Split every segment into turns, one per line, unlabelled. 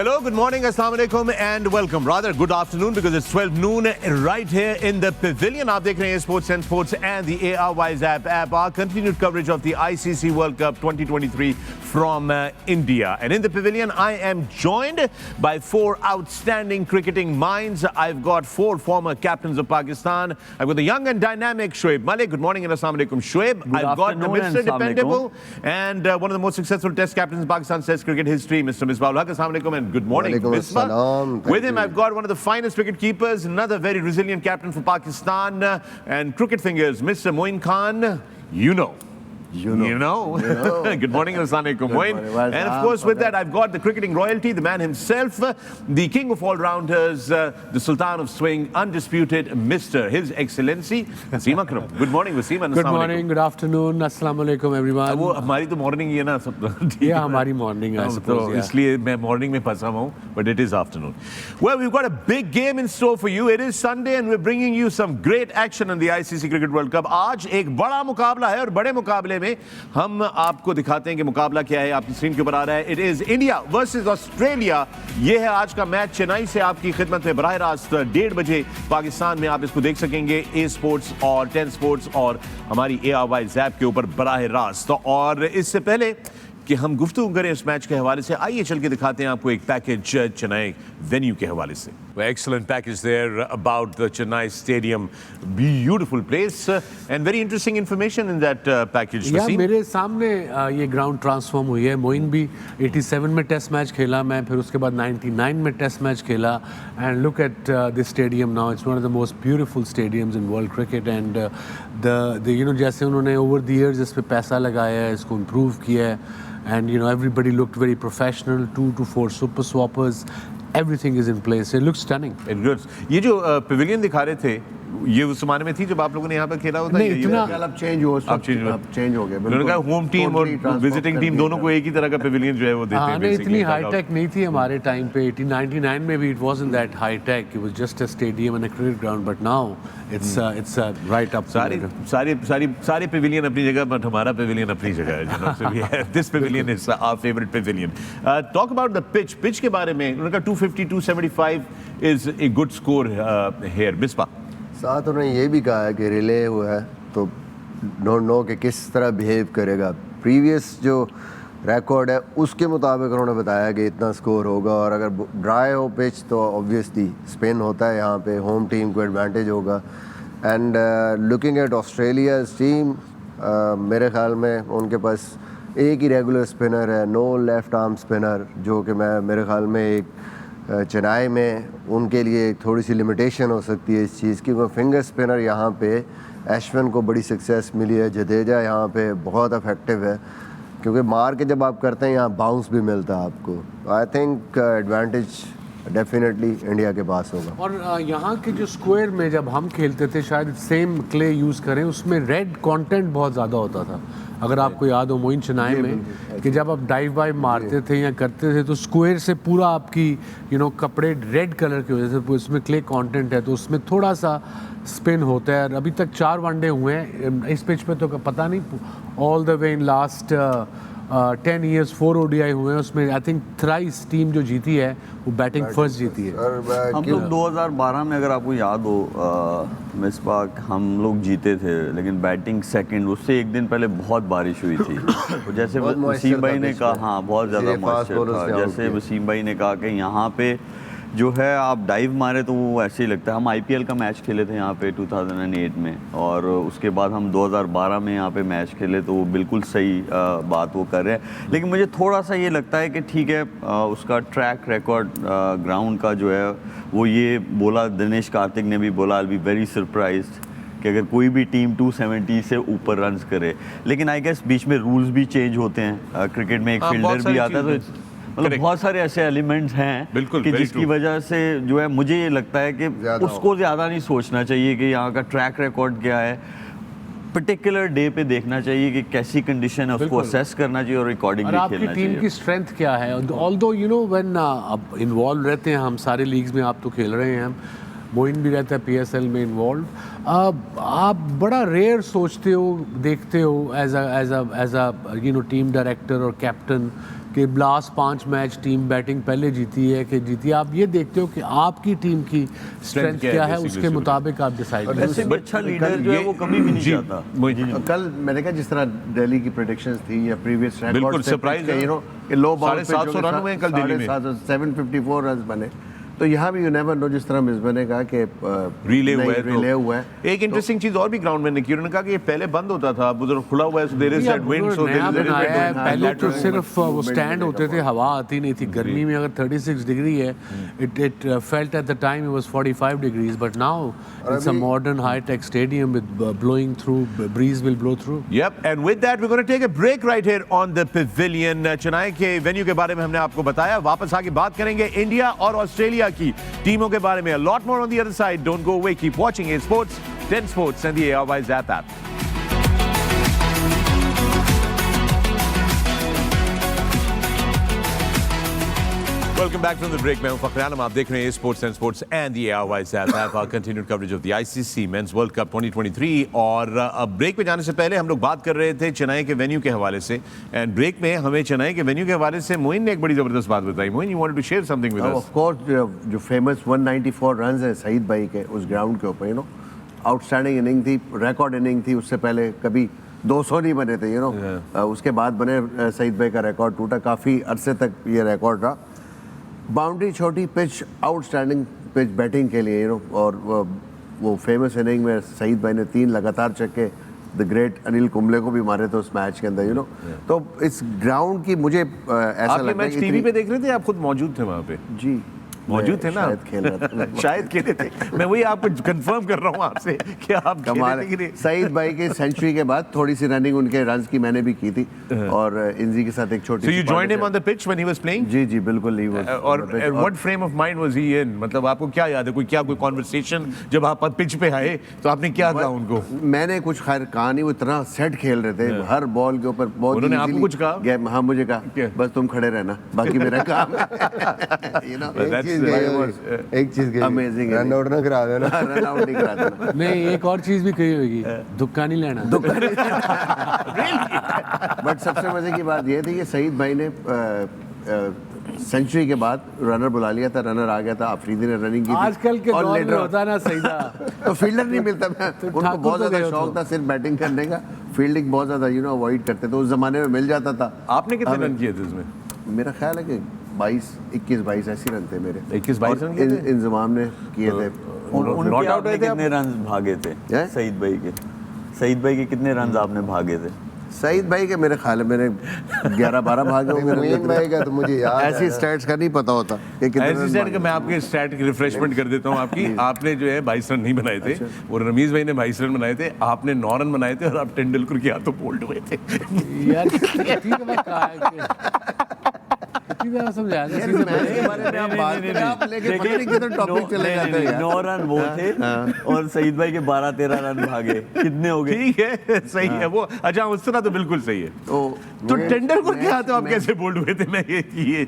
Hello, good morning, assalamu alaikum and welcome. Rather, good afternoon because it's 12 noon right here in the Pavilion. आप देख रहे हैं Sports and Sports and the ARY's app. Our continued coverage of the ICC World Cup 2023 from India. And in the Pavilion, I am joined by four outstanding cricketing minds. I've got four former captains of Pakistan. I've got the young and dynamic Shoaib Malik. Good morning and assalamu alaikum, Shoaib. I've got the Mr. Dependable and one of the most successful test captains in Pakistan's test cricket history, Mr. Misbah. Assalamu alaikum and good morning, Misbah. With him, I've got one of the finest wicket keepers, another very resilient captain for Pakistan, and cricket fingers, Mr. Moin Khan. You know. Good morning, assalamu alaikum, Moin. And of course, with that, I've got the cricketing royalty, the man himself, the king of all-rounders, the sultan of swing, undisputed Mr. His Excellency, Wasim Akram. Good morning, Wasim, and
good morning, good afternoon, assalamu alaikum, everyone.
वो हमारी तो morning ही है ना.
Yeah, हमारी morning, I suppose.
इसलिए मैं morning में फंसा हूँ, but it is afternoon. Well, we've got a big game in store for you. It is Sunday, and we're bringing you some great action in the ICC Cricket World Cup. आज एक बड़ा मुकाबला है और बड़े मुकाबले में हम आपको दिखाते हैं कि मुकाबला क्या है. आपकी स्क्रीन के ऊपर आ रहा है. It is India versus Australia. ये है आज का मैच. चेन्नई से आपकी खिदमत में बराह रास्त 1:30 बजे पाकिस्तान में आप इसको देख सकेंगे ए स्पोर्ट्स और 10 स्पोर्ट्स और हमारी ARY ऐप के ऊपर बराह रास्त. और इससे पहले कि हम गुफ्तगू करें इस मैच के हवाले से, आइए चल के दिखाते हैं आपको एक पैकेज चेन्नई वेन्यू के हवाले से. Excellent package there about the Chennai Stadium. Beautiful place and very interesting information in that package.
Yeah, मेरे सामने ये ग्राउंड ट्रांसफॉर्म हुई है. मोइन भी 87 में टेस्ट मैच खेला मैं, फिर उसके बाद 99 में टेस्ट मैच खेला. And look at this stadium now. It's one of the most beautiful stadiums in world cricket. And the जैसे उन्होंने ओवर द इयर्स इस पे पैसा लगाया है, इसको इम्प्रूव किया है. And everybody looked very professional. 2 to 4 super swappers. Everything is in place. It looks stunning.
It looks. ये जो pavilion दिखा रहे थे, ये उस जमाने में थी जब आप लोगों ने यहाँ पर खेला होता.
नहीं, इतना
अब चेंज हुआ. अब चेंज हो गया.
उन्होंने कहा होम टीम और विजिटिंग टीम दोनों को एक ही तरह का pavilion जो है वो देते हैं.
नहीं, इतनी हाई टेक नहीं थी हमारे टाइम पे. 1899 में भी it wasn't that high tech. It was just a stadium and a cricket ground. But now it's right up.
सारे pavilion अपनी जगह, but हमारा pavilion अपनी जगह है. So we have this pavilion is our favorite pavilion. Talk about the pitch. Pitch के बारे में उन्होंने कहा 250, 275 is a good score here. Misbah.
साथ उन्होंने ये भी कहा है कि रिले हुआ है तो डोंट नो कि किस तरह बिहेव करेगा. प्रीवियस जो रिकॉर्ड है उसके मुताबिक उन्होंने बताया कि इतना स्कोर होगा. और अगर ड्राई हो पिच तो ऑब्वियसली स्पिन होता है यहाँ पे, होम टीम को एडवांटेज होगा. And looking at Australia's team, मेरे ख्याल में उनके पास एक ही रेगुलर स्पिनर है, नो लेफ्ट आर्म स्पिनर, जो कि मेरे ख्याल में एक चेन्नई में उनके लिए थोड़ी सी लिमिटेशन हो सकती है इस चीज़ की. वो फिंगर स्पिनर यहाँ पे अश्विन को बड़ी सक्सेस मिली है. जडेजा यहाँ पे बहुत इफेक्टिव है क्योंकि मार के जब आप करते हैं यहाँ बाउंस भी मिलता है आपको. I think advantage definitely India के पास होगा.
और यहाँ के जो स्क्वायर में जब हम खेलते थे, शायद सेम क्ले यूज़ करें, उसमें रेड कंटेंट बहुत ज़्यादा होता था. अगर आपको याद हो मोइन चेन्नई में कि जब आप डाइव वाइव मारते थे या करते थे तो स्क्वायर से पूरा आपकी कपड़े रेड कलर के वजह से उसमें क्ले कंटेंट है तो उसमें थोड़ा सा स्पिन होता है. अभी तक 4 वनडे हुए हैं इस पिच पे तो पता नहीं. All the way in last 10 years 4 ODI हुए हैं. उसमें आई थिंक थ्राइस टीम जो जीती है वो बैटिंग फर्स्ट जीती है.
हम लोग 2012 में, अगर आपको याद हो मिसबाह, हम लोग जीते थे लेकिन बैटिंग सेकंड. उससे एक दिन पहले बहुत बारिश हुई थी. तो जैसे वसीम भाई ने कहा, हाँ बहुत ज़्यादा मॉइस्चर था. जैसे वसीम भाई ने कहा कि यहाँ पे जो है आप डाइव मारे तो वो ऐसे ही लगता है. हम IPL का मैच खेले थे यहाँ पे 2008 में और उसके बाद हम 2012 में यहाँ पे मैच खेले तो वो बिल्कुल सही बात वो कर रहे हैं. लेकिन मुझे थोड़ा सा ये लगता है कि ठीक है, उसका ट्रैक रिकॉर्ड ग्राउंड का जो है वो ये बोला, दिनेश कार्तिक ने भी बोला, आई बी वेरी सरप्राइज्ड कि अगर कोई भी टीम 270 से ऊपर रन्स करे. लेकिन आई गेस बीच में रूल्स भी चेंज होते हैं. क्रिकेट में एक फील्डर भी आता है तो मतलब बहुत सारे ऐसे एलिमेंट्स हैं कि जिसकी वजह से जो है मुझे ये लगता है कि उसको ज़्यादा नहीं सोचना चाहिए कि यहाँ का ट्रैक रिकॉर्ड क्या है. पर्टिकुलर डे पे देखना चाहिए कि कैसी कंडीशन है, उसको असेस करना चाहिए और रिकॉर्डिंग भी खेलना चाहिए.
आपकी टीम की स्ट्रेंथ क्या है? ऑल्दो व्हेन अब इन्वॉल्व रहते हैं हम सारे लीग्स में, आप तो खेल रहे हैं, हम मोइन भी रहता है PSL में इन्वॉल्व. आप बड़ा रेयर सोचते हो, देखते हो एज अ टीम डायरेक्टर और कैप्टन कि लास्ट 5 मैच टीम बैटिंग पहले जीती है कि जीती है। आप ये देखते हो कि आपकी टीम की स्ट्रेंथ क्या है, उसके मुताबिक आप डिसाइड करें।
वैसे भी अच्छा लीडर जो है वो कभी भी नहीं चाहता।
कल मैंने कहा जिस तरह दिल्ली की प्रेडिक्शंस थी या प्रीवियस रिकॉर्ड
बिल्कुल सरप्राइज है,
यू नो कि लो बाउंस
750 रन हुए कल दिल्ली में,
754 रन बने। तो यहाँ भी यू नेवर नो, जिस तरह मिसबा ने कहा कि
रिले हुआ है। एक इंटरेस्टिंग चीज और भी ग्राउंड में ने की, उन्होंने कहा कि ये पहले बंद होता था, अब उधर खुला हुआ है, so there is that wind, so there is
पहले तो सिर्फ वो स्टैंड होते थे, हवा आती नहीं थी। गर्मी में अगर 36 डिग्री है, it felt at the time it was 45 degrees, but now it's a modern high tech stadium with blowing through, breeze will blow through.
Yep, and with that we're going to take a break right here on the Pavilion. Chennai के venue के बारे में हमने आपको बताया, वापस आके बात करेंगे इंडिया और ऑस्ट्रेलिया की टीमों के बारे में। A lot more on the other side. Don't go away. Keep watching A Sports, 10 Sports and the ARY Zap app. Welcome back from the break. मैं हूं फखर-ए-आलम, आप देख रहे हैं sports and sports and the ARY Zap app, our continued coverage of the ICC Men's World Cup 2023। और अब break पे जाने से पहले हम लोग बात कर रहे थे चेन्नई के वेन्यू के हवाले से, एंड ब्रेक में हमें चेन्नई के वेन्यू के हवाले से मोइन ने एक बड़ी जबरदस्त बात बताई। Moin, you wanted to share something with us?
Of course, जो फेमस 194 रन्स हैं सईद भाई के उस ग्राउंड के ऊपर, यू नो आउटस्टैंडिंग इनिंग थी, रिकॉर्ड इनिंग थी। उससे पहले कभी 200 नहीं बने थे, यू नो उसके बाद बने सईद भाई का रिकॉर्ड टूटा, काफ़ी अरसे तक ये रिकॉर्ड रहा। बाउंड्री छोटी, पिच आउटस्टैंडिंग पिच बैटिंग के लिए, यू नो, और वो फेमस इनिंग में सईद भाई ने 3 लगातार छक्के द ग्रेट अनिल कुंबले को भी मारे थे उस मैच के अंदर, यू नो। तो इस ग्राउंड की मुझे ऐसा लगता है,
मैच टीवी पे देख रहे थे, आप खुद मौजूद थे वहाँ पे?
जी
मौजूद थे ना?
शायद खेल रहा था।
शायद खेले थे। मैं वही आपको कंफर्म कर रहा हूँ आपसे कि आप
कमाल
खेले थे कि नहीं।
सईद भाई के सेंचुरी के बाद थोड़ी सी रनिंग उनके रन्स की मैंने भी की थी, और इंजी के साथ एक छोटी
So you joined him on the pitch when he was playing?
जी जी बिल्कुल ही।
और what frame of mind was he in? मतलब आपको क्या याद है, कोई कॉन्वर्सेशन जब आप पिच पे आए तो आपने क्या कहा उनको?
मैंने कुछ खैर कहा नहीं, वो इतना सेट खेल रहे थे हर बॉल के ऊपर, बहुत
उन्होंने आपको कुछ कहा?
हाँ, मुझे कहा बस तुम खड़े रहना, बाकी मेरा काम है। You know, एक चीज
अमेजिंग,
रन आउट ना करा देना, रन आउट नहीं करा देना।
नहीं, एक और चीज भी कही होगी, धुक्का नहीं लेना।
बट सबसे मजे की बात ये थी कि सईद भाई ने सेंचुरी के बाद रनर बुला लिया था, रनर आ गया था, अफरीदी ने रनिंग की।
आजकल के दौर में होता ना सईदा,
तो फील्डर नहीं मिलता। उनको बहुत ज्यादा शौक था सिर्फ बैटिंग करने का, फील्डिंग बहुत ज्यादा, यू नो, अवॉइड करते थे। उस जमाने में मिल जाता था।
आपने कितने रन किए थे इसमें?
मेरा ख्याल है कि 21-22 ऐसे रन थे मेरे।
21-22 रन किए थे?
इंजमाम ने किए थे।
उनके आपने कितने रन भागे थे सईद भाई के? सईद भाई के कितने रन आपने भागे थे?
सईद भाई के मेरे ख्याल में 11-12 भागे होंगे। मोइन भाई का तो मुझे याद ऐसी स्टैट्स का नहीं पता होता कि कितने
ऐसी स्टैट का मैं आपके स्टैट की रिफ्रेशमेंट कर देता हूँ आपकी। आपने जो है 22 रन नहीं बनाए थे, और रमीज भाई ने 22 रन बनाए थे, आपने 9 रन बनाए थे, और आप तेंदुलकर के हाथों बोल्ड हुए थे।
यार ठीक है, मैं कहा है कि समझाया
नहीं, 9 रन वो थे और सईद भाई के 12-13 रन भागे, कितने हो गए?
ठीक है, सही है वो। अच्छा, उस तरह तो बिल्कुल सही है। तो तेंदुलकर के हाथों आप कैसे बोल्ड हुए थे? मैं ये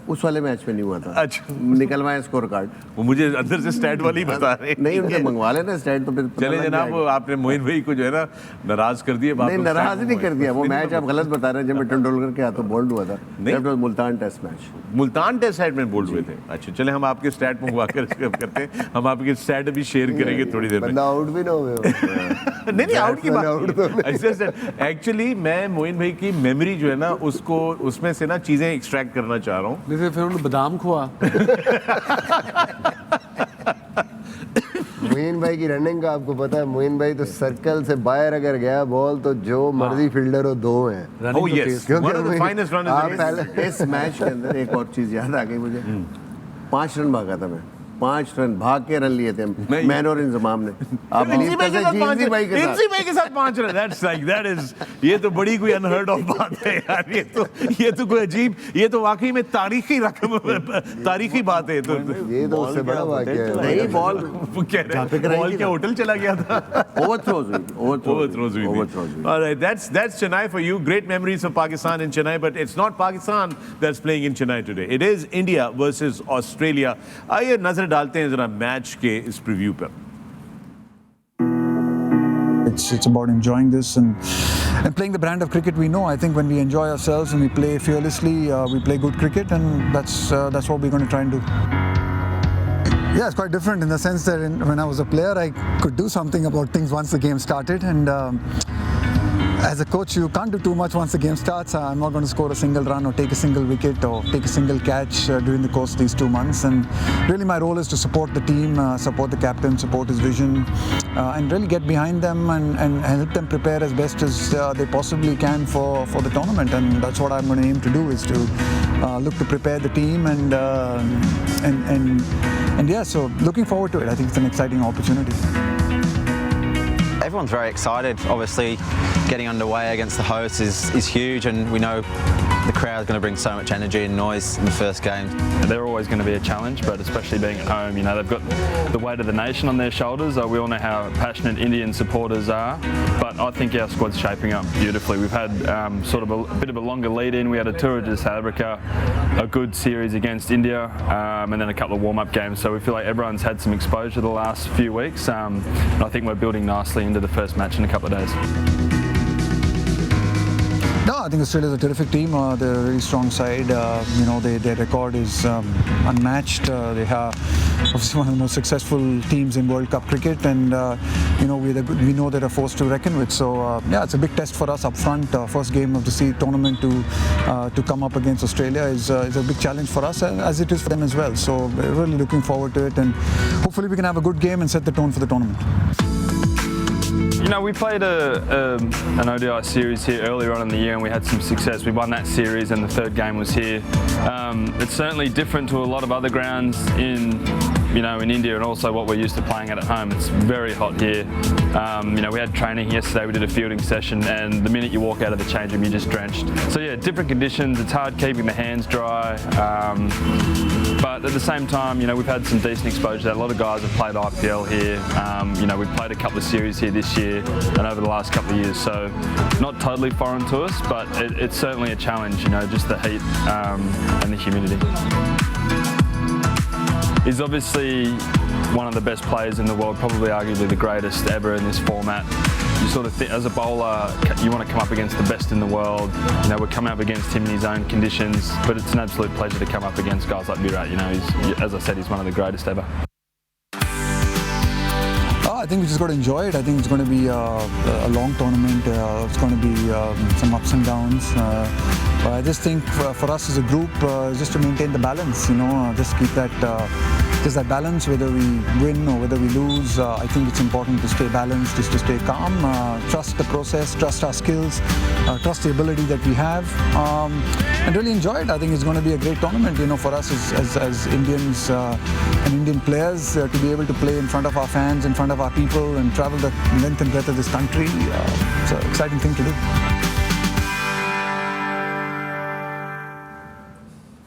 उस वाले मैच में नहीं हुआ था।
अच्छा,
निकलवाए स्कोर कार्ड,
वो मुझे अंदर से स्टैट वाली बता रहे।
नहीं, उनके मंगवा लेना स्टैट, तो फिर
चले जनाब, आपने मोइन भाई को जो है ना नाराज कर दिया।
नहीं, नाराज नहीं कर दिया, वो मैच आप गलत बता रहे हैं। जब मैं तेंदुलकर के हाथों बोल्ड हुआ था, Multan test match,
Multan test side में बोल्ड हुए थे। अच्छा, चले हम आपके स्टैट में हुआ करते हैं, हम आपके स्टैट भी शेयर करेंगे थोड़ी देर में।
आउट भी ना हुए।
नहीं, आउट की बात। एक्चुअली मैं मोइन भाई की मेमोरी जो है ना, उसको उसमें से ना चीजें एक्सट्रैक्ट करना चाह रहा हूँ।
जैसे फिर उन्होंने बादाम खुआ।
मोइन भाई की रनिंग का आपको पता है, मोइन भाई तो सर्कल से बाहर अगर गया बॉल तो जो मर्जी फील्डर हो, 2 हैं।
Oh yes, one of the finest runners.
पहले इस मैच के अंदर एक और चीज याद आ गई मुझे, 5 रन भागा था मैं, 5 रन भाग के रन लिए थे मैन और इंजमाम ने। आप
इंजी भाई के साथ 5 run, that's like that is, ये तो बड़ी कोई अनहर्ड ऑफ बात है यार। ये तो कोई अजीब, ये तो वाकई में तारीखी रकम, तारीखी बात है। तो
ये तो उससे बड़ा वाकया है। नहीं, बॉल
बॉल क्या होटल चला गया था? ओवरथ्रोज हुई। Alright, that's Chennai for you. Great memories of Pakistan in Chennai, but it's not Pakistan that's playing in Chennai today. It is India versus Australia. आइए नजर डालते हैं जरा मैच के इस प्रीव्यू पर।
It's about enjoying this, and and playing the brand of cricket we know. I think when we enjoy ourselves and we play fearlessly, we play good cricket, and that's what we're going to try and do. Yeah, it's quite different in the sense that when I was a player, I could do something about things once the game started, and as a coach, you can't do too much once the game starts. I'm not going to score a single run or take a single wicket or take a single catch during the course of these 2 months. And really my role is to support the team, support the captain, support his vision, and really get behind them and help them prepare as best as they possibly can for the tournament. And that's what I'm going to aim to do, is to look to prepare the team and yeah, so looking forward to it. I think it's an exciting opportunity.
Everyone's very excited. Obviously, getting underway against the hosts is huge, and we know the crowd is going to bring so much energy and noise in the first game.
They're always going to be a challenge, but especially being at home, you know, they've got the weight of the nation on their shoulders. We all know how passionate Indian supporters are, but I think our squad's shaping up beautifully. We've had sort of a bit of a longer lead-in. We had a tour to South Africa, a good series against India, and then a couple of warm-up games. So we feel like everyone's had some exposure the last few weeks, and I think we're building nicely into the first match in a couple of days.
No, I think Australia's a terrific team. They're a really strong side. You know, their record is unmatched. They have obviously one of the most successful teams in World Cup cricket, and you know, we know they're a force to reckon with. So yeah, it's a big test for us up front. First game of the tournament to come up against Australia is a big challenge for us, as it is for them as well. So we're really looking forward to it, and hopefully we can have a good game and set the tone for the tournament.
You know, we played an ODI series here earlier on in the year, and we had some success. We won that series, and the third game was here. It's certainly different to a lot of other grounds in India, and also what we're used to playing at home. It's very hot here. You know, we had training yesterday. We did a fielding session, and the minute you walk out of the change room, you're just drenched. So yeah, different conditions. It's hard keeping the hands dry. But at the same time, you know, we've had some decent exposure. A lot of guys have played IPL here. You know, we've played a couple of series here this year and over the last couple of years. So not totally foreign to us, but it's certainly a challenge, you know, just the heat and the humidity. He's obviously one of the best players in the world, probably arguably the greatest ever in this format. You sort of think, as a bowler, you want to come up against the best in the world. You know, we're coming up against him in his own conditions, but it's an absolute pleasure to come up against guys like Virat. You know, as I said, he's one of the greatest ever.
I think we just got to enjoy it. I think it's going to be a long tournament. It's going to be some ups and downs. But I just think for us as a group, just to maintain the balance, you know, just keep that balance, whether we win or whether we lose. I think it's important to stay balanced, just to stay calm, trust the process, trust our skills, trust the ability that we have, and really enjoy it. I think it's going to be a great tournament, you know, for us as Indians and Indian players to be able to play in front of our fans, in front of our people, and travel the length and breadth of this country. It's an exciting thing to do.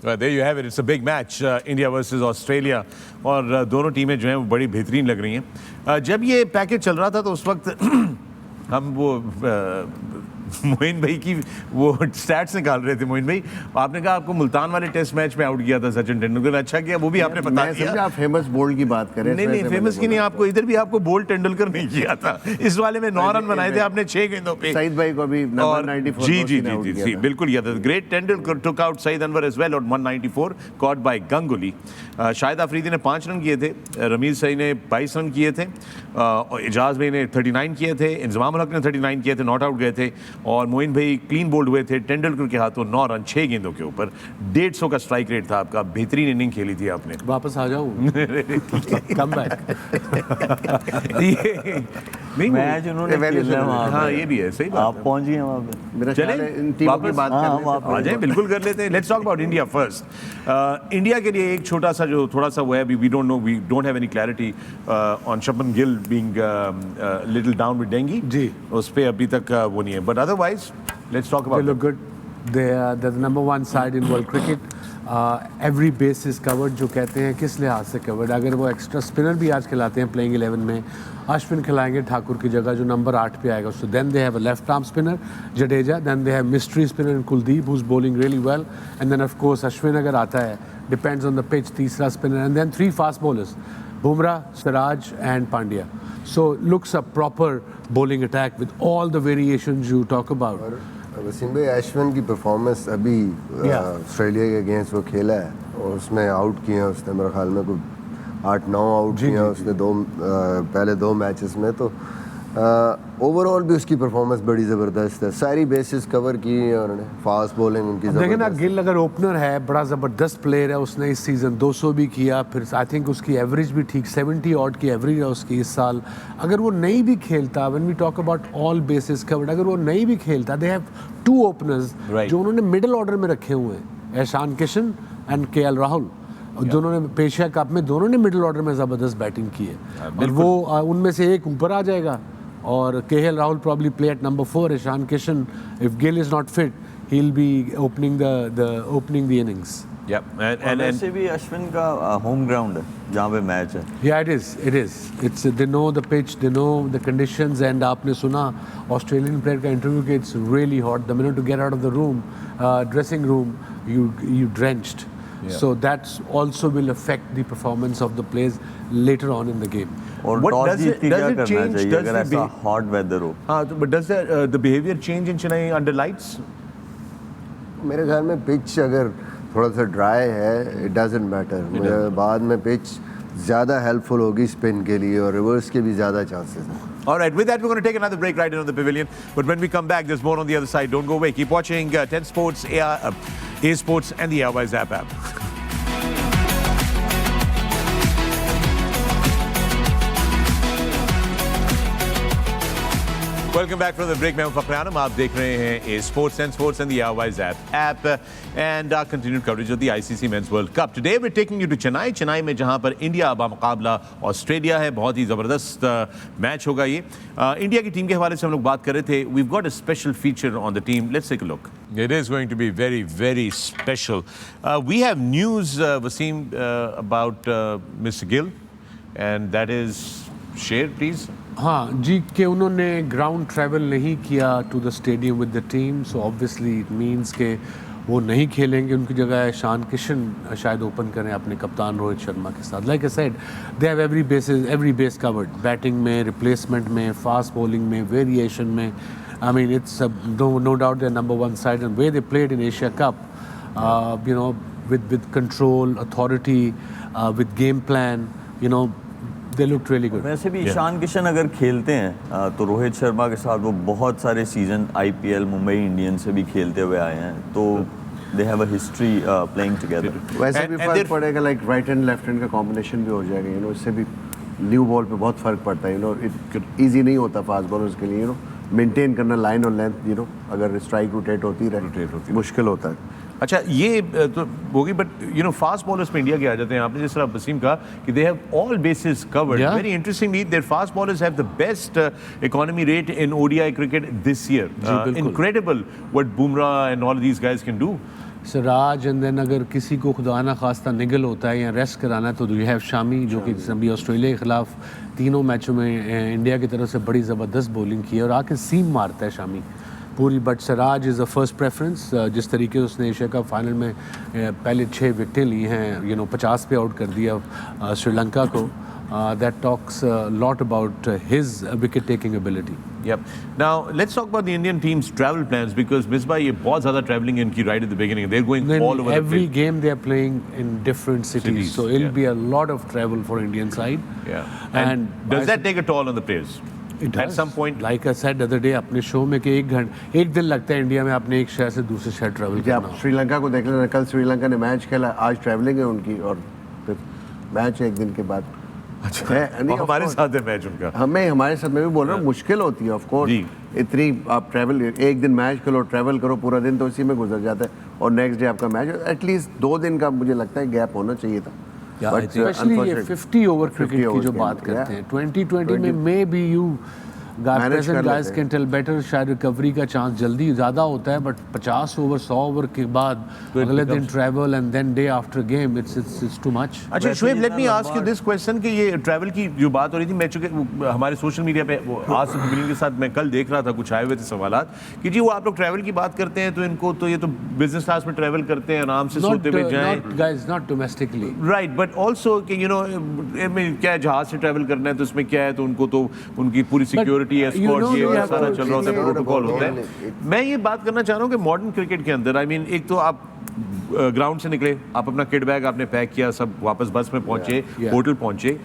There you have it. It's a big match, India versus Australia, और दोनों टीमें जो हैं वो बड़ी बेहतरीन लग रही हैं. जब ये पैकेज चल रहा था तो उस वक्त हम वो मोइन भाई की वो स्टैट्स निकाल रहे थे. मोइन भाई, आपने कहा आपको मुल्तान वाले टेस्ट मैच में आउट किया था सचिन तेंदुलकर. अच्छा किया, वो भी आपने बता दिया.
आप फेमस बोल्ड की बात करें.
नहीं, फेमस की नहीं. आपको इधर भी आपको बोल्ड तेंदुलकर नहीं किया था. इस वाले में 9 रन बनाए थे आपने 6 गेंदों पे.
सईद भाई को भी नंबर 94
जी बिल्कुल किया था. Great Tendulkar took out Saeed Anwar as well on 194 caught by Ganguly. Shahid Afridi ने 5 रन किए थे, रमीज सईद ने 22 रन किए थे, एजाज भाई ने 39 किए थे, इंजमाम हक ने 39 किए थे, नॉट आउट गए थे, और मोइन भाई क्लीन बोल्ड हुए थे. तेंदुलकर के हाथों 9 रन 6 गेंदों के ऊपर. 150 का स्ट्राइक रेट था आपका. बेहतरीन इनिंग खेली थी आपने.
वापस आ जाऊं. Come back.
नहीं, मैच उन्होंने खेला वहाँ पे.
हाँ, ये भी है, सही बात.
आप पहुँच गए वहाँ पे.
मेरा ख्याल है इन टीमों की बात करने
आ जाए, बिल्कुल कर लेते हैं. Let's talk about India first. India के लिए एक छोटा सा जो थोड़ा सा वो है, we don't have any clarity on Shubman Gill being little down with dengue.
जी,
उस पे अभी तक वो नहीं है, but otherwise let's talk about.
They look good. They're the number 1 side in world cricket. Every base is covered, जो कहते हैं किस लिहाज से covered. अगर वो एक्स्ट्रा स्पिनर भी आज खिलाते हैं प्लेइंग 11 में, अश्विन खिलाएंगे ठाकुर की जगह जो नंबर 8 पे आएगा. So then they have a left arm spinner, Jadeja. Then they have mystery spinner in Kuldeep, who's bowling really well. And then of course Ashwin अगर आता है, depends on the pitch, तीसरा spinner. And then 3 fast bowlers. Bumrah, Siraj and Pandya. So looks a proper bowling attack with all the variations you talk about.
Wasim भाई अश्विन की performance अभी Australia के against वो खेला है और उसमें आउट किए हैं उसने मेरे ख्याल में कोई 8-9 आउट किए हैं उसने पहले दो मैचेस में तो ओवरऑल भी उसकी परफॉर्मेंस बड़ी ज़बरदस्त है सारी बेसिस कवर की है उन्होंने फास्ट बॉलिंग उनकी
देखिए ना गिल अगर ओपनर है बड़ा ज़बरदस्त प्लेयर है उसने इस सीज़न 200 भी किया फिर आई थिंक उसकी एवरेज भी ठीक 70 ऑड की एवरेज है उसकी इस साल अगर वो नहीं भी खेलता when we talk about all bases covered अगर वो नहीं भी खेलता दे हैव 2 ओपनर्स जो उन्होंने मिडिल ऑर्डर में रखे हुए हैं ईशान किशन एंड केएल राहुल दोनों ने एशिया कप में दोनों ने मिडिल ऑर्डर में ज़बरदस्त बैटिंग की है और वो उनमें से एक ऊपर आ जाएगा और KL Rahul probably play at number 4 Ishan Kishan if Gill is not fit he'll be opening the innings.
Yep. And वैसे भी अश्विन का होम ग्राउंड है जहाँ पे मैच है.
Yeah, it is. It's they know the pitch, they know the conditions, and आपने सुना Australian player का इंटरव्यू कि it's really hot. The minute to get out of the room, dressing room, you drenched. Yeah. So that also will affect the performance of the players later on in the game.
और toss जीत के क्या करना चाहिए अगर ऐसा hot weather हो?
हाँ, तो but does the behavior change in Chennai under lights?
मेरे ख्याल में पिच अगर थोड़ा सा ड्राई है इट डजंट मैटर बाद में पिच ज़्यादा हेल्पफुल होगी स्पिन के लिए और रिवर्स के भी ज़्यादा चांसेस हैं.
All right, with that, we're going to take another break right in on the Pavilion. But when we come back, there's more on the other side. Don't go away. Keep watching 10 Sports, A Sports, and the Airwise app. Welcome back from the break. मैं हूं Fakhar-e-Alam. आप देख रहे हैं A Sports and the Airwise app and our continued coverage of the ICC Men's World Cup. Today we're taking you to Chennai में जहां पर India का मुकाबला ऑस्ट्रेलिया है. बहुत ही ज़बरदस्त मैच होगा ये. इंडिया की टीम के हवाले से हम लोग बात कर रहे थे. We've got a special feature on the team. Let's take a look. It is going to be very, very special. We have news, Wasim, about Mr. Gill, and that is shared, please.
हाँ जी कि उन्होंने ground travel नहीं किया to the stadium with the team so obviously it means के वो नहीं खेलेंगे उनकी जगह ईशान किशन शायद ओपन करें अपने कप्तान रोहित शर्मा के साथ like I said they have every base covered batting में रिप्लेसमेंट में फास्ट बॉलिंग में वेरिएशन में I mean it's no doubt they number 1 side and way they played in Asia Cup you know with control authority with game plan you know They looked really good.
वैसे भी ईशान किशन अगर खेलते हैं तो रोहित शर्मा के साथ वो बहुत सारे सीजन IPL मुंबई इंडियंस से भी खेलते हुए आए हैं तो they have a history playing together.
वैसे भी फर्क पड़ेगा like right hand left hand का कॉम्बिनेशन भी हो जाएगा यू नो इससे भी न्यू बॉल पे बहुत फर्क पड़ता है यू नो इजी नहीं होता फास्ट बॉलर्स के लिए यू नो मेंटेन करना लाइन और लेंथ यू नो अगर स्ट्राइक रोटेट होती रहे मुश्किल होता है.
अच्छा ये तो होगी but you know fast bowlers में इंडिया के आ जाते हैं आपने जिस तरह वसीम कहा कि they have all bases covered very interestingly their fast bowlers have the best economy rate in ODI cricket this year incredible what Bumrah and all these guys can do.
Siraj and then अगर किसी को खुदा ना खास्ता निगल होता है या रेस्ट कराना है तो यू हैव शामी जो कि अभी ऑस्ट्रेलिया के खिलाफ तीनों मैचों में इंडिया की तरफ से बड़ी ज़बरदस्त बॉलिंग की है और आके सीम मारता है शामी पूरी but Siraj is a first preference जिस तरीके से उसने एशिया कप फाइनल में पहले 6 विकेटें ली हैं यू नो 50 पे आउट कर दिया श्रीलंका को that talks a lot about his wicket taking ability.
Yep. Now let's talk about the Indian team's travel plans because Misbah ये बहुत ज़्यादा traveling इनकी right at the beginning. They're going all over the place.
Every game they are playing in different cities. So it'll be a lot of travel for Indian side.
Yeah. And does that take a toll on the players?
It does.
At some point,
like I said the other day अपने show में कि एक दिन लगता है India में अपने एक शहर से दूसरे शहर ट्रैवल करना.
आप श्रीलंका को देख लेना कल श्रीलंका ने मैच खेला आज ट्रैवलिंग है उनकी और फिर मैच है एक दिन के बाद.
अच्छा हमारे साथ है मैच उनका.
हमारे साथ मैं भी बोल रहा हूँ मुश्किल होती है ऑफ कोर्स इतनी आप ट्रैवल एक दिन मैच खेलो ट्रैवल करो पूरा दिन तो इसी में गुजर जाता है और नेक्स्ट डे आपका मैच एटलीस्ट 2 दिन का मुझे लगता है गैप होना चाहिए था.
स्पेशली ये 50 ओवर क्रिकेट की जो बात करते हैं 2020 में maybe you present guys can tell better, शायद रिकवरी का चांस जल्दी ज़्यादा होता है, बट 50 ओवर 100 ओवर के बाद अगले दिन travel and then day after game, it's too much.
अच्छा Shoaib, let me ask you this question कि ये ट्रैवल की जो बात हो रही थी, मैं चूंकि हमारे सोशल मीडिया पे आज से पवेलियन के साथ मैं कल देख रहा था, कुछ आए हुए थे सवालात कि जी वो आप लोग ट्रैवल की बात करते हैं तो इनको तो ये तो बिजनेस क्लास में ट्रैवल करते हैं, आराम से सोते हुए जाएं.
Guys, not domestically.
Right, but also कि यू नो क्या है, जहाज से ट्रैवल करना है तो इसमें क्या है, तो उनको तो उनकी पूरी सिक्योरिटी एस्कॉर्ट ये सारा चल रहा होता है, प्रोटोकॉल होता है. मैं ये बात करना चाह रहा हूँ कि मॉडर्न क्रिकेट के अंदर, आई मीन, एक तो आप ग्राउंड से निकले, आप अपना किट बैग आपने पैक किया, सब वापस बस में पहुंचे, होटल पहुंचे,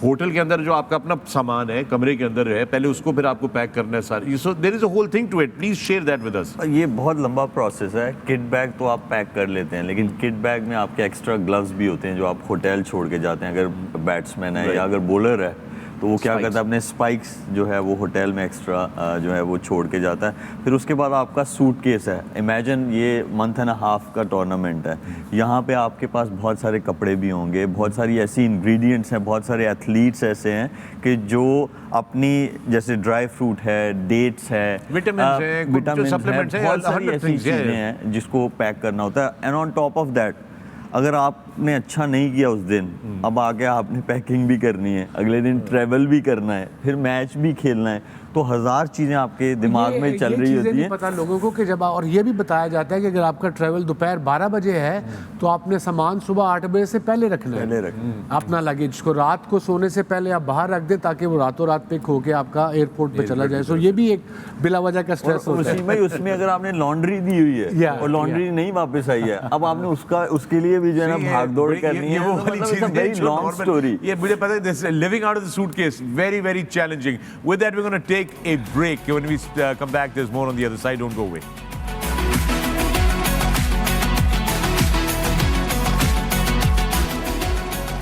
होटल के अंदर जो आपका अपना सामान है कमरे के अंदर है, पहले उसको फिर आपको पैक करना है सारी. So there is a whole thing to it. Please share that with us.
ये बहुत लंबा प्रोसेस है. किट बैग तो आप पैक कर लेते हैं, लेकिन किट बैग में आपके एक्स्ट्रा ग्लव्स भी होते हैं जो आप होटल छोड़ के जाते हैं. अगर बैट्समैन है या अगर बॉलर है तो वो क्या करता है, अपने स्पाइक्स जो है वो होटल में एक्स्ट्रा जो है वो छोड़ के जाता है. फिर उसके बाद आपका सूटकेस है. इमेजिन ये मंथ एंड हाफ का टूर्नामेंट है, यहाँ पे आपके पास बहुत सारे कपड़े भी होंगे, बहुत सारी ऐसी इंग्रेडिएंट्स हैं, बहुत सारे एथलीट्स ऐसे हैं कि जो अपनी जैसे ड्राई फ्रूट है, डेट्स है,
विटामिन्स है,
बहुत सारी ऐसी चीज़ें हैं जिसको पैक करना होता है. And on top of that, अगर आपने अच्छा नहीं किया उस दिन, अब आके आपने पैकिंग भी करनी है, अगले दिन ट्रैवल भी करना है, फिर मैच भी खेलना है, तो हजार चीजें आपके दिमाग में चल रही होती हैं.
पता लोगों को कि जब, और ये भी बताया जाता है कि अगर आपका ट्रैवल दोपहर 12 बजे है तो आपने सामान सुबह 8 बजे से पहले रखना है. अपना लगेज को रात को सोने से पहले आप बाहर रख दें ताकि वो रातों रात पिक होके आपका एयरपोर्ट पे चला जाए. सो ये भी एक बिला वजह का स्ट्रेस होता है.
उसमें अगर आपने लॉन्ड्री दी हुई है और लॉन्ड्री नहीं वापस आई है, अब आपने उसके लिए भी जो है ना भाग दौड़ करनी है.
वो वाली चीज है जो नॉर्मल, ये मुझे पता है, this living out of the suitcase, very very challenging. With that we are gonna take a break. When we come back, there's more on the other side. Don't go away.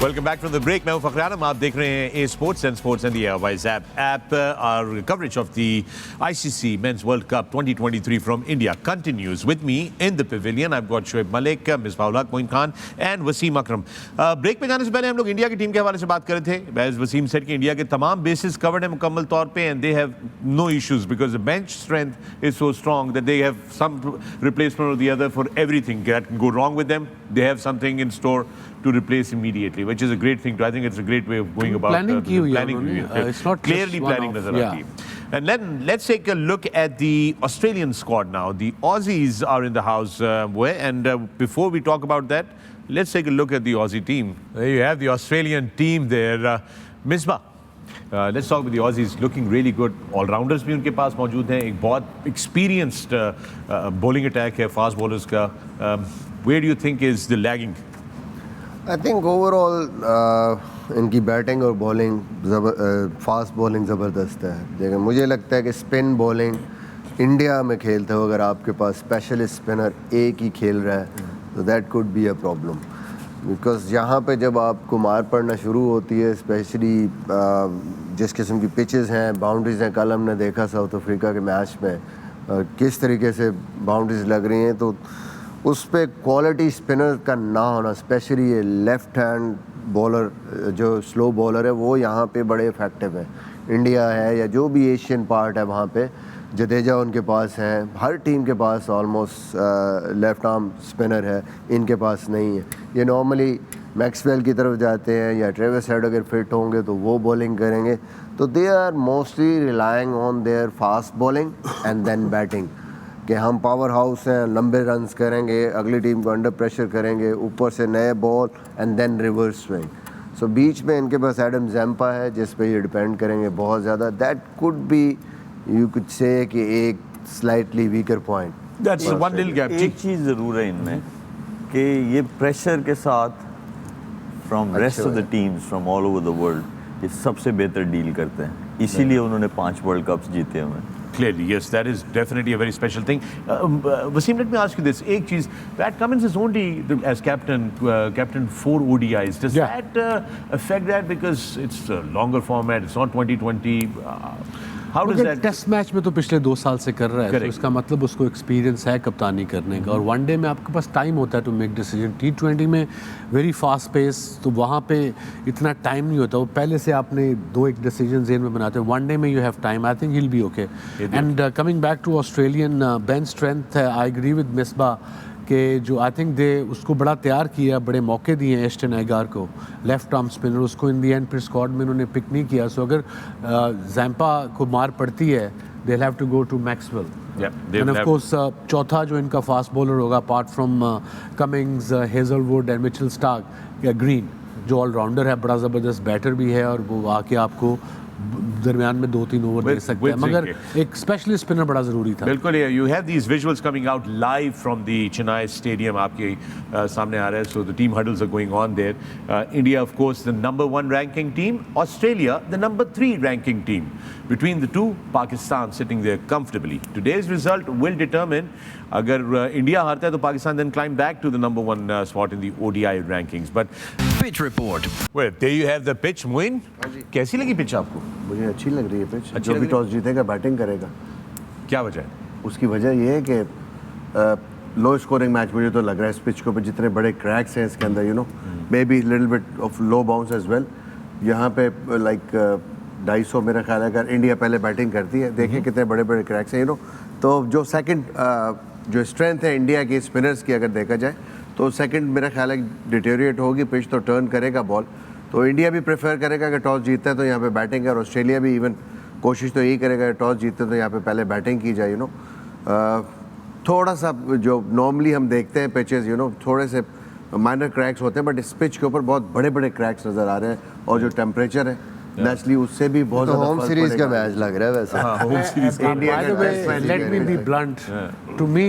Welcome back from the break. मैं हूं फखर-ए-आलम. आप देख रहे हैं A sports and the एयरवाइज app. Our coverage of the ICC Men's World Cup 2023 from India continues. With me in the pavilion, I've got Shoaib Malik, Misbah, Moin Khan and Wasim Akram. Break पे जाने से पहले हम लोग India की team के हवाले से बात कर रहे थे. As Wasim said कि इंडिया के तमाम बेसिस कवर्ड है मुकम्मल तौर पे, and they have no issues because the bench strength is so strong that they have some replacement or the other for everything that can go wrong with them. They have something in store to replace immediately, which is a great thing. I think it's a great way of going about
planning.
It's not clearly planning. And then let's take a look at the Australian squad now. The Aussies are in the house, and before we talk about that, let's take a look at the Aussie team. There you have the Australian team there. Misbah. Let's talk with the Aussies. Looking really good. All-rounders भी उनके पास मौजूद हैं. एक बहुत experienced bowling attack है fast bowlers का. Where do you think is the lagging?
I think overall इनकी batting और बॉलिंग फास्ट बॉलिंग ज़बरदस्त है. लेकिन मुझे लगता है कि स्पिन बॉलिंग इंडिया में खेलते हो, अगर आपके पास स्पेशलिस्ट स्पिनर एक ही खेल रहा है तो that could be a problem. Because यहाँ पे जब आपको मार पड़ना शुरू होती है, स्पेशली जिस किस्म की पिचेस हैं, बाउंड्रीज हैं, कल हमने देखा साउथ अफ्रीका के मैच में किस तरीके से बाउंड्रीज लग रही हैं, तो उस पर क्वालिटी स्पिनर का ना होना, स्पेशली ये लेफ़्ट हैंड बॉलर जो स्लो बॉलर है वो यहाँ पे बड़े इफेक्टिव है. इंडिया है या जो भी एशियन पार्ट है वहाँ पे जडेजा उनके पास हैं, हर टीम के पास ऑलमोस्ट लेफ़्ट आर्म स्पिनर है, इनके पास नहीं है. ये नॉर्मली मैक्सवेल की तरफ जाते हैं या ट्रेविस हेड अगर फिट होंगे तो वो बॉलिंग करेंगे. तो they are mostly relying on their fast bowling and then batting कि हम पावर हाउस हैं, लंबे रन्स करेंगे, अगली टीम को अंडर प्रेशर करेंगे, ऊपर से नए ball and then reverse swing. So बीच में इनके पास एडम जैम्पा है जिस पे ये डिपेंड करेंगे बहुत ज़्यादा. That could be, you could say कि एक slightly weaker point.
That's one little gap.
एक चीज़ ज़रूर है इनमें कि ये प्रेशर के साथ from rest of the teams from all over the world ये सबसे बेहतर डील करते हैं, इसीलिए उन्होंने 5 वर्ल्ड कप्स जीते हुए.
Clearly, yes, that is definitely a very special thing. Wasim, let me ask you this. एक चीज़, Pat Cummins is only as captain 4 ODIs. Does that affect that because it's a longer format? It's not 2020. How does that?
Test match में तो पिछले 2 साल से कर रहा है, तो
Correct.
इसका मतलब उसको एक्सपीरियंस है कप्तानी करने का, और वनडे में आपके पास टाइम होता है टू मेक डिसीजन। T20 में वेरी फास्ट पेस, तो वहाँ पे इतना टाइम नहीं होता, वो पहले से आपने 2-1 डिसीजन जेन में बनाते हो। वनडे में you have time, I think he will be okay. And coming back to Australian bench strength, I agree with Misbah कि जो आई थिंक दे उसको बड़ा तैयार किया, बड़े मौके दिए हैं एस्टन एगार को, लेफ्ट आर्म स्पिनर, उसको इन दी एंड फिर स्क्वाड में उन्होंने पिक नहीं किया। सो अगर जैम्पा को मार पड़ती है, they have to go to Maxwell. And of course चौथा जो इनका फास्ट बॉलर होगा apart from Cummins, Hazlewood and Mitchell Starc या ग्रीन, जो ऑलराउंडर है, बड़ा ज़बरदस्त बैटर भी है, और वो आके आपको दरमियान में 2-3 ओवर दे सकते हैं, मगर एक स्पेशलिस्ट स्पिनर बड़ा ज़रूरी था।
बिल्कुल, you have these visuals coming out live from the Chennai stadium, आपके सामने आ रहा है। So the team huddles are going on there. India of course the number 1 ranking team, Australia the number 3 ranking team. Between the two, Pakistan sitting there comfortably. Today's result will determine अगर India हारता है तो Pakistan then climb back to the number 1 spot in the ODI rankings. But
Pitch report.
well, there you have the pitch. Moin, कैसी लगी pitch आपको?
मुझे अच्छी लग रही है पिच।
अच्छी
जो
लग
भी
रही है?
टॉस जीतेगा बैटिंग करेगा।
क्या वजह है?
उसकी वजह ये है कि लो स्कोरिंग मैच मुझे तो लग रहा है इस पिच के ऊपर, जितने बड़े क्रैक्स हैं इसके अंदर, you know, maybe little bit of low bounce as well. यहाँ पे लाइक 250 मेरा ख्याल है, अगर इंडिया पहले बैटिंग करती है, देखिए कितने बड़े बड़े क्रैक्स हैं, यू नो। तो जो सेकंड जो स्ट्रेंथ है इंडिया की स्पिनर्स की अगर देखा जाए, तो सेकंड मेरा ख्याल है डिटेरिएट होगी पिच, तो टर्न करेगा बॉल। तो इंडिया भी प्रेफर करेगा अगर टॉस जीतता है तो यहाँ पे बैटिंग है, और ऑस्ट्रेलिया भी इवन कोशिश तो यही करेगा अगर टॉस जीतते तो यहाँ पे पहले बैटिंग की जाए, यू नो। थोड़ा सा जो नॉर्मली हम देखते हैं पिचेस, यू नो, थोड़े से माइनर क्रैक्स होते हैं, बट इस पिच के ऊपर बहुत बड़े बड़े क्रैक्स नज़र आ रहे हैं, और जो टेम्परेचर है नेचुरली उससे भी बहुत
तो
ज़्यादा
होम
फर्क
सीरीज का
पड़ेगा।
मैच लग रहा है वैसे।
होम सीरीज का
इंडिया
By
का
the way,
test match
let me be blunt. To me,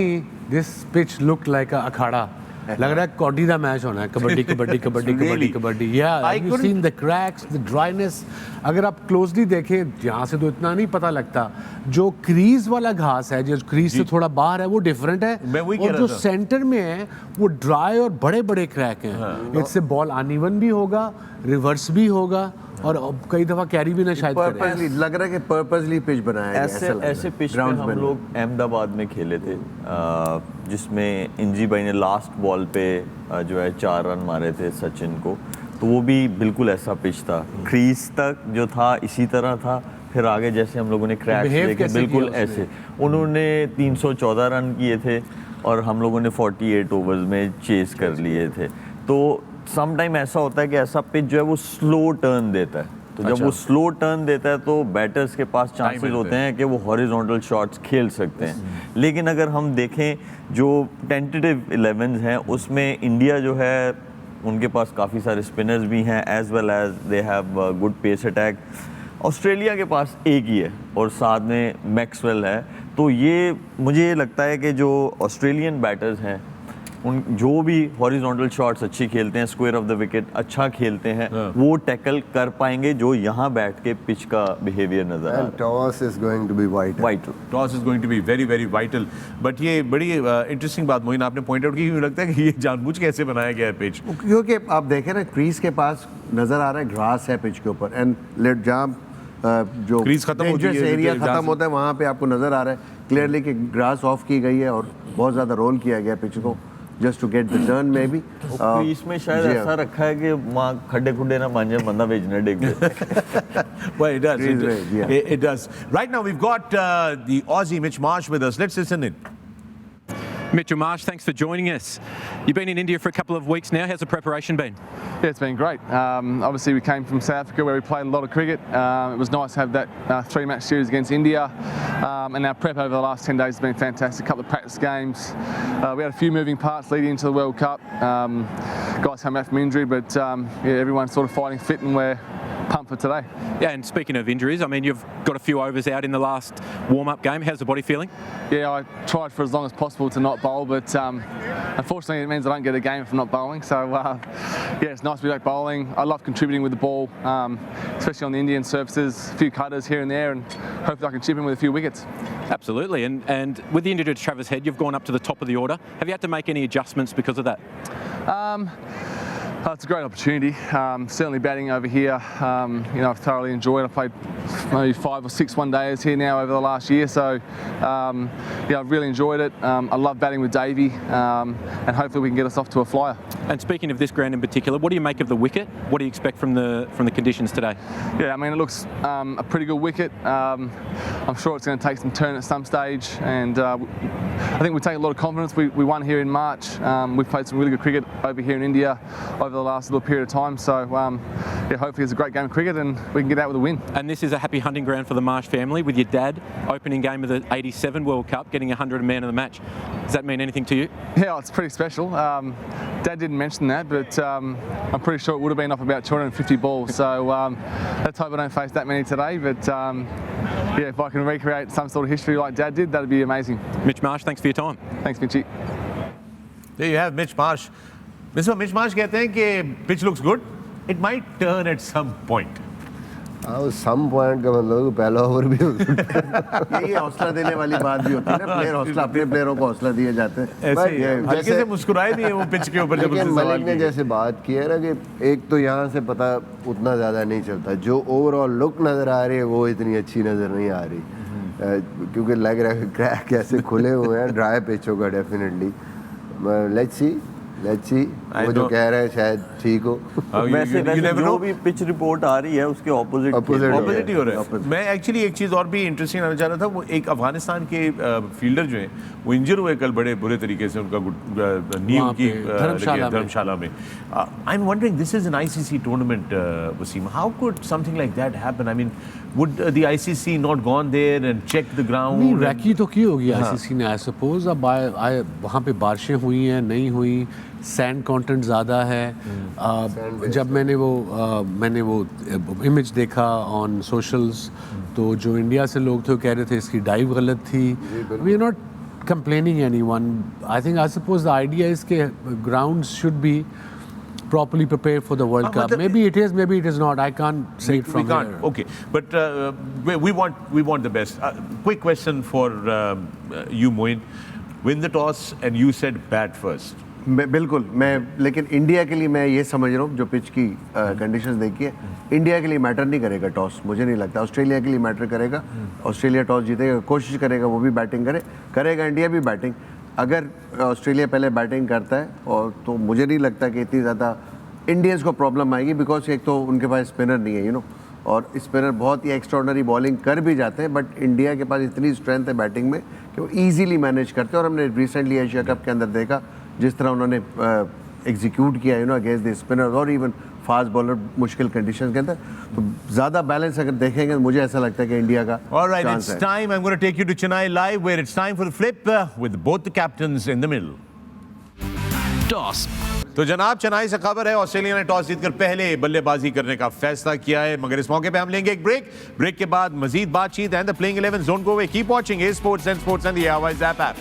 this pitch looked like a अखाड़ा। लग रहा है कबड्डी का मैच होना है, kabaddi kabaddi kabaddi kabaddi
Really?
Kabaddi. Yeah,
I
have you
couldn't-
seen the cracks, the dryness? अगर आप क्लोजली देखें, यहाँ से तो इतना नहीं पता लगता, जो क्रीज वाला घास है, जो क्रीज से थोड़ा बाहर है, वो डिफरेंट है,
मैं वही कह
और
रहा
जो
था।
सेंटर में है वो ड्राई और बड़े बड़े क्रैक हैं। इससे बॉल अनइवन भी होगा, रिवर्स भी होगा, और कई दफ़ा कैरी भी ना शायद करे।
पर्पसली लग रहा है कि पर्पसली पिच बनाया गया,
ऐसे
ऐसा लग रहा है।
ऐसे पिच पे
Grounds
हम
बने।
लोग अहमदाबाद में खेले थे, जिसमें इंजी भाई ने लास्ट बॉल पे जो है 4 रन मारे थे सचिन को, तो वो भी बिल्कुल ऐसा पिच था, क्रीज तक जो था इसी तरह था, फिर आगे जैसे हम लोगों ने क्रैक्स
behave
देखे
कैसे
बिल्कुल
किया उसने?
ऐसे। उन्होंने 314 रन किए थे और हम लोगों ने 48 ओवर्स में चेस कर लिए थे। तो सम टाइम ऐसा होता है कि ऐसा पिच जो है वो स्लो टर्न देता है, तो जब वो स्लो टर्न देता है तो बैटर्स के पास चांसेस
मिलते
होते हैं कि वो हॉरिजॉन्टल शॉट्स खेल सकते हैं। लेकिन अगर हम देखें जो टेंटेटिव 11 हैं उसमें इंडिया जो है उनके पास काफ़ी सारे स्पिनर्स भी हैं, as well as they have good pace attack. Australia के पास एक ही है और साथ में मैक्सवेल है, तो ये मुझे ये लगता है कि जो ऑस्ट्रेलियन बैटर्स हैं उन जो भी हॉरिजॉन्टल शॉट्स अच्छी खेलते हैं, स्क्वायर ऑफ द विकेट अच्छा खेलते हैं, वो टैकल कर पाएंगे जो यहाँ बैठ के पिच का बिहेवियर नजर आ रहा है।
Toss is going to be vital.
Toss is going to be very very vital. But ये बड़ी इंटरेस्टिंग बात मोइन आपने पॉइंट आउट की, मुझे लगता है कि ये जानबूझ के ऐसे बनाया गया है पिच।
क्योंकि आप देखें ना, क्रीज के पास नजर आ रहा है ग्रास है पिच के ऊपर, एंड लेट जहाँ जो
क्रीज खत्म होती है,
एरिया
जहाँ
खत्म
से-
होता है, वहाँ पे आपको नजर आ रहा है क्लियरली कि ग्रास ऑफ की गई है और बहुत ज़्यादा रोल किया गया पिच को, just to get the turn में भी।
क्रीज में शायद ऐसा रखा है कि वहाँ खड्डे खुड्डे ना मान जाए, बंदा भेजना डेग पे।
Well, it does.
Crease range, yeah.
It does. Right now, we've got the Aussie Mitch Marsh with us. Let's listen in.
Mitchell Marsh, thanks for joining us. You've been in India for a couple of weeks now. How's the preparation been?
Yeah, it's been great. Obviously, we came from South Africa where we played a lot of cricket. It was nice to have that 3-match series against India. And our prep over the last 10 days has been fantastic. A couple of practice games. We had a few moving parts leading into the World Cup. Guys come back from injury, but yeah, everyone's sort of fighting fit and we're pumped for today.
Yeah, and speaking of injuries, I mean, you've got a few overs out in the last warm-up game. How's the body feeling?
Yeah, I tried for as long as possible to not bowl, but unfortunately it means I don't get a game if I'm not bowling. So yeah, it's nice to be back bowling. I love contributing with the ball, especially on the Indian surfaces, a few cutters here and there, and hopefully I can chip in with a few wickets.
Absolutely. And with the injury to Travis Head, you've gone up to the top of the order. Have you had to make any adjustments because of that?
It's a great opportunity. Certainly batting over here, you know, I've thoroughly enjoyed. I played
maybe 5 or 6 one-dayers here now over the last year. So, yeah, I've really enjoyed it. I love batting with Davey, and hopefully we can get us off to a flyer.
And speaking of this ground in particular, what do you make of the wicket? What do you expect from the conditions today?
Yeah, I mean, it looks a pretty good wicket. I'm sure it's going to take some turn at some stage, and I think we take a lot of confidence. We won here in March. We've played some really good cricket over here in India over the last little period of time. So, yeah, hopefully it's a great game of cricket and we can get out with a win.
And this is a happy hunting ground for the Marsh family, with your dad opening game of the '87 World Cup, getting 100 man of the match. Does that mean anything to you?
Yeah, it's pretty special. Dad didn't mention that, but I'm pretty sure it would have been off about 250 balls. So let's hope I don't face that many today. But yeah, if I can recreate some sort of history like Dad did, that'd be amazing.
Mitch Marsh, thanks for your time.
Thanks, Mitchie.
There you have Mitch Marsh. Mitch Marsh कहते हैं कि pitch looks good. It might turn at some point.
Some point का मतलब पहला over भी
यही हौसला देने वाली बात भी होती है ना, प्लेयर हौसला, अपने प्लेयरों को हौसला दिए जाते हैं।
हल्के से मुस्कुराए भी है वो पिच के ऊपर जब उसने सवाल
मलिक ने जैसे बात की है ना कि एक तो यहाँ से पता उतना ज़्यादा नहीं चलता, जो ओवरऑल लुक नज़र आ रही है वो इतनी अच्छी नज़र नहीं आ रही, क्योंकि लग रहा है क्रैक ऐसे खुले हुए हैं, ड्राई पिच होगा डेफिनेटली। लेट्स सी वो जो कह रहे हैं शायद ठीक हो।
वैसे जो भी पिच रिपोर्ट आ रही है उसके ऑपोजिट
ही हो रहा है। मैं एक्चुअली एक चीज़ और भी इंटरेस्टिंग आना चाह रहा था, वो एक अफगानिस्तान के फील्डर जो हैं वो इंजर हुए कल बड़े बुरे तरीके से, उनका नी उनकी धर्मशाला में। I am wondering, this is an ICC tournament, Wasim, how could something like that happen? I mean, would the ICC not gone there and checked the ground?
नहीं, रैकी तो की होगी आईसीसी ने, आई सपोज। अब वहाँ पे बारिशें हुई हैं, नहीं हुई, सैंड कंटेंट ज़्यादा है। जब मैंने वो इमेज देखा ऑन सोशल्स, तो जो इंडिया से लोग थे वो कह रहे थे इसकी डाइव गलत थी। We are not complaining anyone. I think, I suppose the idea is that grounds should be properly prepared for the World Cup. Maybe it is, maybe it is not. I can't say it from here.
Okay, but we want the best. Quick question for you, Moin. Win the toss and you said bat first.
बिल्कुल, लेकिन India के लिए मैं ये समझ रहा हूँ, जो पिच की कंडीशंस देखी है, इंडिया के लिए मैटर नहीं करेगा टॉस, मुझे नहीं लगता। ऑस्ट्रेलिया के लिए मैटर करेगा, ऑस्ट्रेलिया टॉस जीतेगा, कोशिश करेगा वो भी बैटिंग करेगा इंडिया भी बैटिंग। अगर ऑस्ट्रेलिया पहले बैटिंग करता है और तो मुझे नहीं लगता कि इतनी ज़्यादा इंडियंस को प्रॉब्लम आएगी, बिकॉज एक तो उनके पास स्पिनर नहीं है, और स्पिनर बहुत ही एक्स्ट्राऑर्डिनरी बॉलिंग कर भी जाते हैं, बट इंडिया के पास इतनी स्ट्रेंथ है बैटिंग में कि वो ईजीली मैनेज करते हैं। और हमने रिसेंटली एशिया कप के अंदर देखा जिस तरह उन्होंने एग्जीक्यूट किया अगेंस्ट द स्पिनर और इवन फास्ट बॉलर मुश्किल कंडीशन के अंदर, तो ज़्यादा बैलेंस अगर देखेंगे तो मुझे ऐसा लगता है कि इंडिया का
Alright, it's time. I'm going to take you to Chennai live, where it's time for the flip with both the captains in the middle.
Toss.
तो जनाब, चेन्नई से खबर है, ऑस्ट्रेलिया ने टॉस जीतकर पहले बल्लेबाजी करने का फैसला किया है, मगर इस मौके पे हम लेंगे एक ब्रेक के बाद मजीद बातचीत एंड द प्लेइंग 11 जोन को way keep watching A sports and the ARY's app.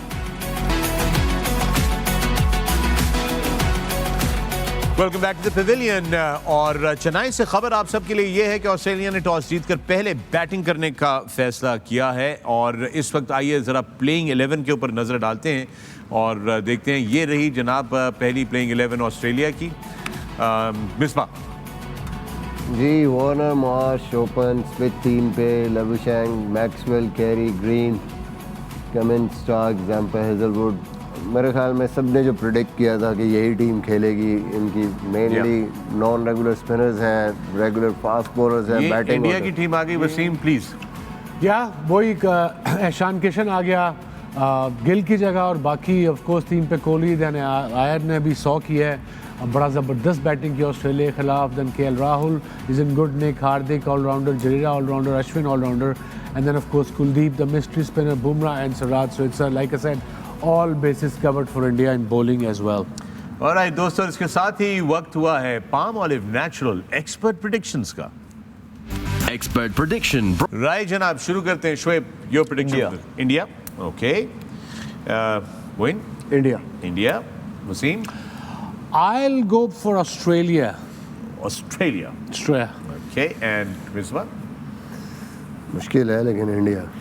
Welcome back to the pavilion. और चेन्नई से खबर आप सबके लिए ये है कि ऑस्ट्रेलिया ने टॉस जीतकर पहले बैटिंग करने का फैसला किया है, और इस वक्त आइए ज़रा प्लेइंग 11 के ऊपर नज़र डालते हैं और देखते हैं। ये रही जनाब पहली प्लेइंग 11 ऑस्ट्रेलिया की। Misbah
ji, Warner, Marsh open, Smith 3 पे, Labuschagne, Maxwell, Carey, Green, Cummins, Starc, Zampa, Hazlewood. मेरे ख्याल में सब ने जो प्रेडिक्ट किया था कि यही टीम खेलेगी, इनकी मेनली नॉन रेगुलर स्पिनर्स हैं, रेगुलर फास्ट बॉलर्स हैं, बैटिंग।
इंडिया की टीम आ गई, वसीम प्लीज।
वही एहसान किशन आ गया गिल की जगह, और बाकी ऑफ कोर्स टीम पे कोहली, देन आयर ने भी 100 किया है, बड़ा ज़बरदस्त बैटिंग की ऑस्ट्रेलिया के खिलाफ। Then KL Rahul is in good nick, Hardik allrounder, Jadeja allrounder, Ashwin allrounder, and then of course Kuldeep the mystery spinner, Bumrah and Siraj. So it's like I said, all bases covered for India in bowling as well.
Alright दोस्तों, इसके साथ ही वक्त हुआ है palm olive natural expert predictions का।
Expert prediction.
Right जनाब, शुरू करते हैं। Shoaib, your prediction. India. Okay, win India. Wasim,
I'll go for Australia.
Australia. Okay, and Misbah?
मुश्किल है लेकिन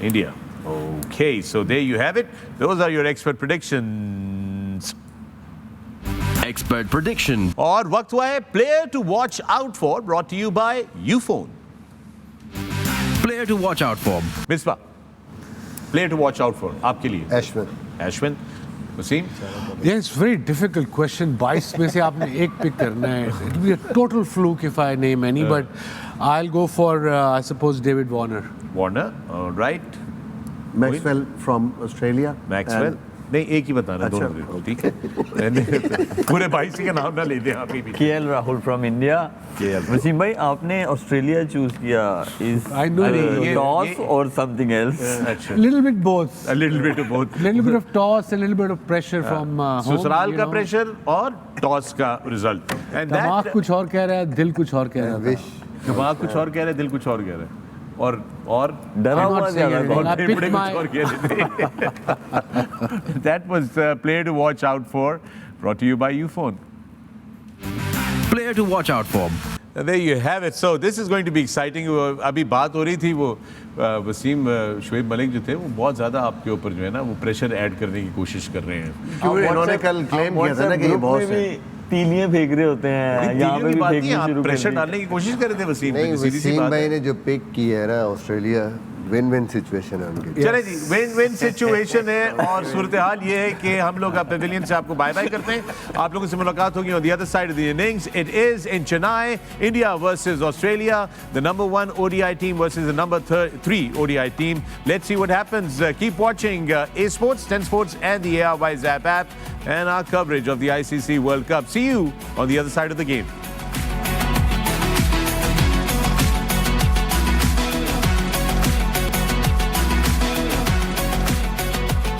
India. Okay, so there you have it. Those are your expert predictions.
Expert prediction.
और वक्त हुआ है player to watch out for, brought to you by Ufone.
Player Player to watch out for.
Misbah, player to watch out for आपके लिए. Ashwin. Wasim.
Yeah, it's very difficult question. 22 में से आपने एक pick करना है. It will be a total fluke if I name any, but I'll go for I suppose David Warner.
Warner, all right.
Maxwell from Australia.
Maxwell. नहीं एक ही बताना दोनों ठीक है पूरे 22 का नाम ना ले दें आप भी.
KL Rahul from India. Wasim भाई आपने ऑस्ट्रेलिया चूज किया is
I know
toss or something else.
A little bit both.
A little bit of both.
A little bit of toss, a little bit of pressure from home.
ससुराल का pressure और toss का result.
दिमाग कुछ और कह रहा है, दिल कुछ और कह रहा है.
दिमाग कुछ और कह रहा है, दिल कुछ और कह रहा है. और
डरा हुआ ज़्यादा
That was a player to watch out for, brought to you by Ufone.
Player to watch out for.
There you have it. So this is going to be exciting. अभी बात हो रही थी वो वसीम शोएब मलिक जो थे वो बहुत ज़्यादा आपके ऊपर जो है ना वो प्रेशर ऐड करने की कोशिश कर रहे हैं.
इन्होंने कल क्लेम किया था ना कि ये बहुत
तीलियां फेंक रहे होते हैं यहाँ पे भी फेंकनी शुरू
प्रेशर डालने की कोशिश कर रहे थे वसीम.
नहीं, वसीम भाई ने जो पिक की है ना ऑस्ट्रेलिया, विन विन सिचुएशन है उनके.
चले जी, विन विन सिचुएशन है और सूरत हाल ये है कि हम लोग पेविलियन से आपको बाय बाय करते हैं. आप लोगों से मुलाकात होगी on the other side of the innings. It is in Chennai, India versus Australia, the number 1 ODI team versus the number 3 ODI team. Let's see what happens. Keep watching A Sports, 10 Sports and the ARY Zap app and our coverage of the ICC World Cup. See you on the other side of the game.